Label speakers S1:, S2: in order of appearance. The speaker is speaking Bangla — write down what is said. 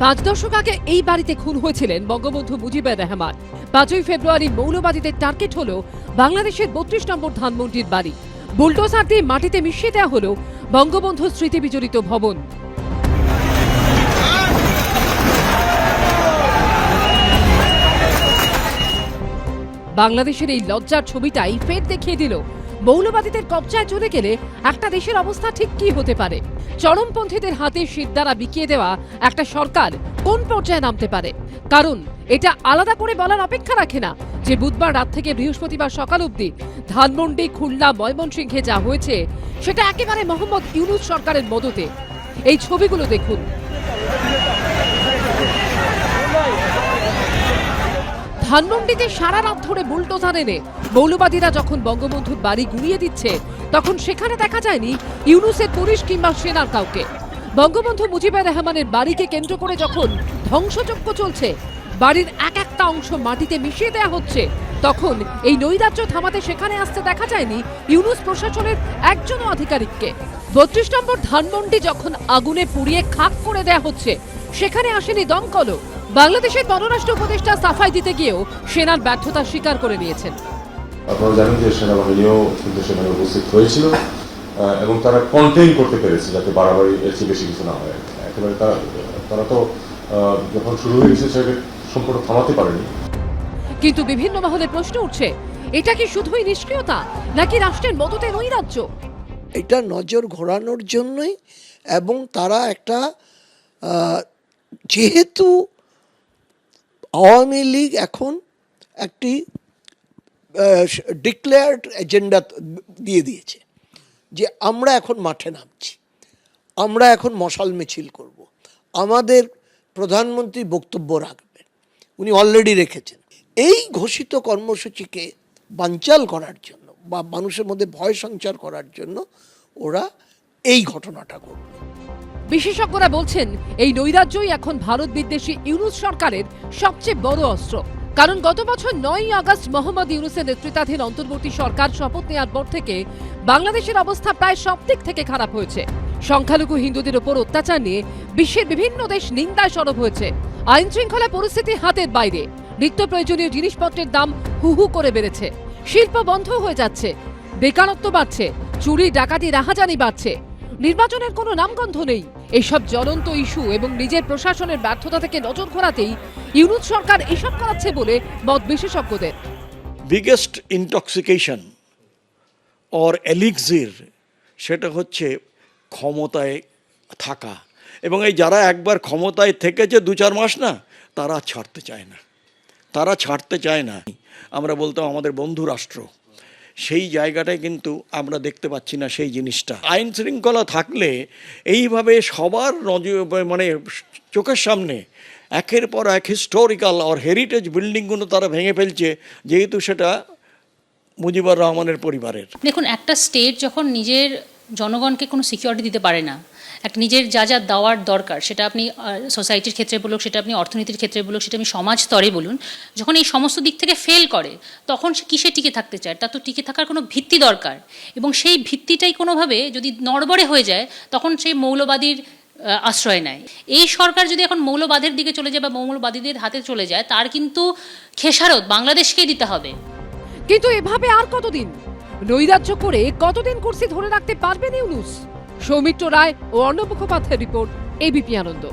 S1: 5 দশক আগে এই বাড়িতে খুন হয়েছিলেন বঙ্গবন্ধু মুজিবুর রহমান। 5ই ফেব্রুয়ারি মৌলবাদীদের টার্গেট হলো বাংলাদেশের 32 নম্বর ধানমন্ডির বাড়ি। বুলডোজার দিয়ে মাটিতে মিশিয়ে দেওয়া হলো বঙ্গবন্ধুর স্মৃতি বিজড়িত ভবন। বাংলাদেশের এই লজ্জার ছবিটাই ফের দেখিয়ে দিল মৌলবাদীদের কবজায় চলে গেলে একটা দেশের অবস্থা ঠিক কি হতে পারে। চরমপন্থীদের হাতে শিরদাঁড়া বিকিয়ে দেওয়া একটা সরকার কোন পর্যায়ে নামতে পারে। কারণ এটা আলাদা করে বলার অপেক্ষা রাখে না যে বুধবার রাত থেকে বৃহস্পতিবার সকাল অবধি ধানমন্ডি, খুলনা, ময়মনসিংহে যা হয়েছে সেটা একেবারে মোহাম্মদ ইউনূস সরকারের মদতে। এই ছবিগুলো দেখুন। ধানমন্ডিতে সারা রাত ধরে বুলডোজার এনে মৌলবাদীরা যখন বঙ্গবন্ধুর বাড়ি গুঁড়িয়ে দিচ্ছে, তখন সেখানে দেখা যায়নি ইউনূসের পুলিশ কিংবা সেনার কাউকে। বঙ্গবন্ধু মুজিবুর রহমানের বাড়িকে কেন্দ্র করে যখন ধ্বংসযজ্ঞ চলছে, বাড়ির এক একটা অংশ মাটিতে মিশিয়ে দেওয়া হচ্ছে, তখন এই নৈরাজ্য থামাতে সেখানে আসতে দেখা যায়নি ইউনূস প্রশাসনের একজনও আধিকারিককে। 32 নম্বর ধানমন্ডি যখন আগুনে পুড়িয়ে খাক করে দেওয়া হচ্ছে, সেখানে আসেনি দমকলও। বাংলাদেশের পররাষ্ট্র উপদেষ্টা সাফাই দিতে গিয়েও সেনার ব্যর্থতা স্বীকার করে নিয়েছেন।
S2: আপনারা জানেন যে সেনাবাহিনীও কিন্তু সেখানে উপস্থিত হয়েছিল এবং তারা কন্টেইন করতে পেরেছে যাতে বাড়াবাড়ি এর চেয়ে বেশি কিছু না হয়। একেবারে তারা তো যখন শুরু হয়ে গেছে সেটাকে সম্পূর্ণ থামাতে পারেনি।
S1: কিন্তু বিভিন্ন মহলে প্রশ্ন উঠছে, এটা কি শুধুই নিষ্ক্রিয়তা নাকি রাষ্ট্রের মদতে নৈরাজ্য?
S3: এটা নজর ঘোরানোর জন্যই, এবং তারা একটা যেহেতু আওয়ামী লীগ এখন একটি ডিক্লেয়ার্ড এজেন্ডা দিয়ে দিয়েছে যে আমরা এখন মাঠে নামছি, আমরা এখন মশাল মিছিল করব, আমাদের প্রধানমন্ত্রী বক্তব্য রাখবেন, উনি অলরেডি রেখেছেন। এই ঘোষিত কর্মসূচিকে বানচাল করার জন্য বা মানুষের মধ্যে ভয় সঞ্চার করার জন্য ওরা এই ঘটনাটা করবে।
S1: বিশেষজ্ঞরা বলছেন এই নৈরাজ্যই এখন ভারত বিদ্বেষী ইউনূস সরকারের সবচেয়ে বড় অস্ত্র। কারণ গত বছর 9ই আগস্ট মোহাম্মদ ইউনূসের নেতৃত্বাধীন অন্তর্বর্তী সরকার শপথ নেওয়ার পর থেকে বাংলাদেশের অবস্থা প্রায় সব দিক থেকে খারাপ হয়েছে। সংখ্যালঘু হিন্দুদের উপর অত্যাচার নিয়ে বিশ্বের বিভিন্ন দেশ নিন্দায় সরব হয়েছে। আইন শৃঙ্খলা পরিস্থিতি হাতের বাইরে, নিত্য প্রয়োজনীয় জিনিসপত্রের দাম হু হু করে বেড়েছে, শিল্প বন্ধ হয়ে যাচ্ছে, বেকারত্ব বাড়ছে, চুরি, ডাকাতি, রাহাজানি বাড়ছে, নির্বাচনের কোনো নামগন্ধ নেই। এইসব জ্বলন্ত ইস্যু এবং নিজের প্রশাসনের ব্যর্থতা থেকে নজর ঘোরাতেই ইউনূস সরকার এসব করাচ্ছে বলে মত বিশেষজ্ঞদের।
S4: বিগেস্ট ইনটক্সিকেশন অর এলিক্সির সেটা হচ্ছে ক্ষমতায় থাকা, এবং এই যারা একবার ক্ষমতায় থেকেছে 2-4 মাস না, তারা ছাড়তে চায় না, তারা ছাড়তে চায় না। আমরা বলতাম আমাদের বন্ধু রাষ্ট্র, সেই জায়গাটায় কিন্তু আমরা দেখতে পাচ্ছি না সেই জিনিসটা। আইন শৃঙ্খলা থাকলে এইভাবে সবার মানে চোখের সামনে একের পর এক হিস্টোরিক্যাল আর হেরিটেজ বিল্ডিংগুলো তারা ভেঙে ফেলছে, যেহেতু সেটা মুজিবুর রহমানের পরিবারের।
S5: দেখুন, একটা স্টেট যখন নিজের জনগণকে কোনো সিকিউরিটি দিতে পারে না, একটা নিজের যা যা দেওয়ার দরকার, সেটা আপনি সোসাইটির ক্ষেত্রে বলুন, সেটা আপনি অর্থনীতির ক্ষেত্রে বলুন, সেটা আপনি সমাজ স্তরে বলুন, যখন এই সমস্ত দিক থেকে ফেল করে, তখন সে কিসে টিকে থাকতে চায়? তার তো টিকে থাকার কোনো ভিত্তি দরকার, এবং সেই ভিত্তিটাই কোনোভাবে যদি নড়বড়ে হয়ে যায়, তখন সেই মৌলবাদীর আশ্রয় নেয়। এই সরকার যদি এখন মৌলবাদের দিকে চলে যায় বা মৌলবাদীদের হাতে চলে যায়, তার কিন্তু খেসারত বাংলাদেশকেই দিতে হবে।
S1: কিন্তু এভাবে আর কতদিন নৈরাজ্য করে কতদিন কুর্সি ধরে রাখতে পারবেন ইউনূস? সৌমিত্র রায় ও অর্ণব মুখোপাধ্যায়ের রিপোর্ট, এবিপি আনন্দ।